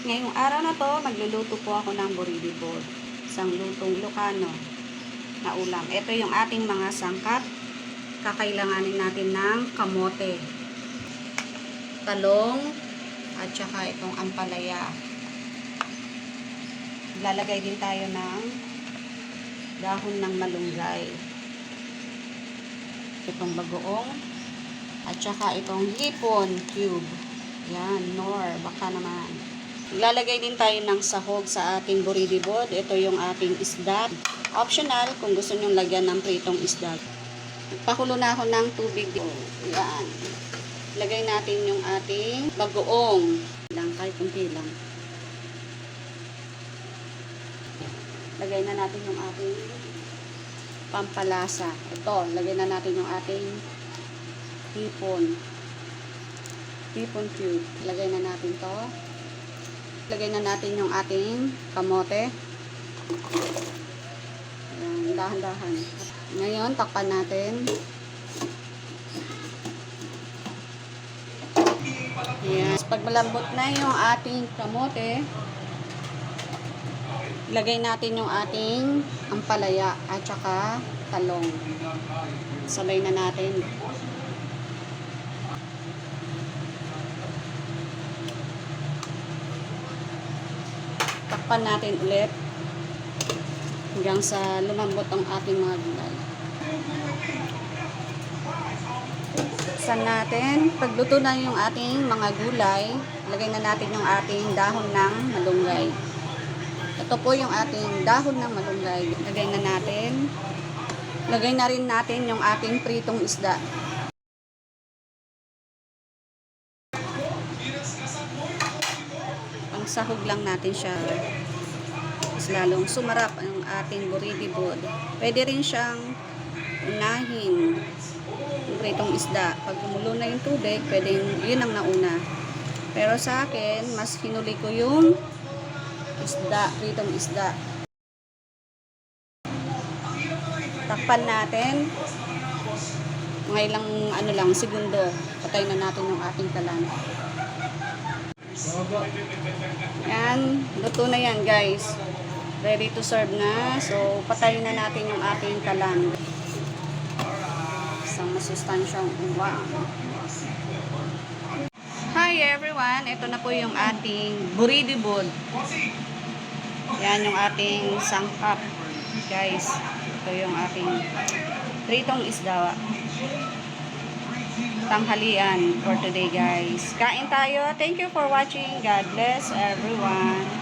Ngayong araw na to, magluluto po ako ng boridibod. Isang lutong Ilocano na ulam. Ito yung ating mga sangkap. Kakailanganin natin ng kamote, talong, at saka itong ampalaya. Lalagay din tayo ng dahon ng malunggay. Itong bagoong, at saka itong hipon cube. Yan, nor, baka naman. Lalagay din tayo ng sahog sa ating boridibod. Ito yung ating isda. Optional kung gusto nyong lagyan ng pritong isda. Pakulo na ako ng tubig. Yan. Lagay natin yung ating bagoong. Kahit kunti lang. Lagay na natin yung ating pampalasa. Ito, lagay na natin yung ating hipon. Hipon cube. Lagay na natin to. Lagay na natin yung ating kamote. Ayan, dahan-dahan. Ngayon, takpan natin. Ayan. Pag malambot na yung ating kamote, ilagay natin yung ating ampalaya at saka talong. Sabay na natin. Takpan natin ulit hanggang sa lumambot ang ating mga gulay. Buksan natin. Pagluto na yung ating mga gulay, lagay na natin yung ating dahon ng malunggay. Ito po yung ating dahon ng malunggay. Lagay na natin. Lagay na rin natin yung ating pritong isda. Sahog lang natin siya. Mas lalong sumarap ang ating boridibod. Pwede rin siyang unahin yung pritong isda. Pag gumulo na yung tubig, pwede yun ang nauna. Pero sa akin, mas hinuli ko yung isda, pritong isda. Takpan natin. Mga ilang segundo. Patay na natin yung ating kalan. Yan, luto na yan guys. Ready to serve na. So, patayin na natin yung ating kalan. Isang masustansyang uwang. Hi everyone, ito na po yung ating boridibod. Yan yung ating sangkap. Guys, ito yung ating pritong isda. Tanghalian for today guys. Kain tayo. Thank you for watching. God bless everyone.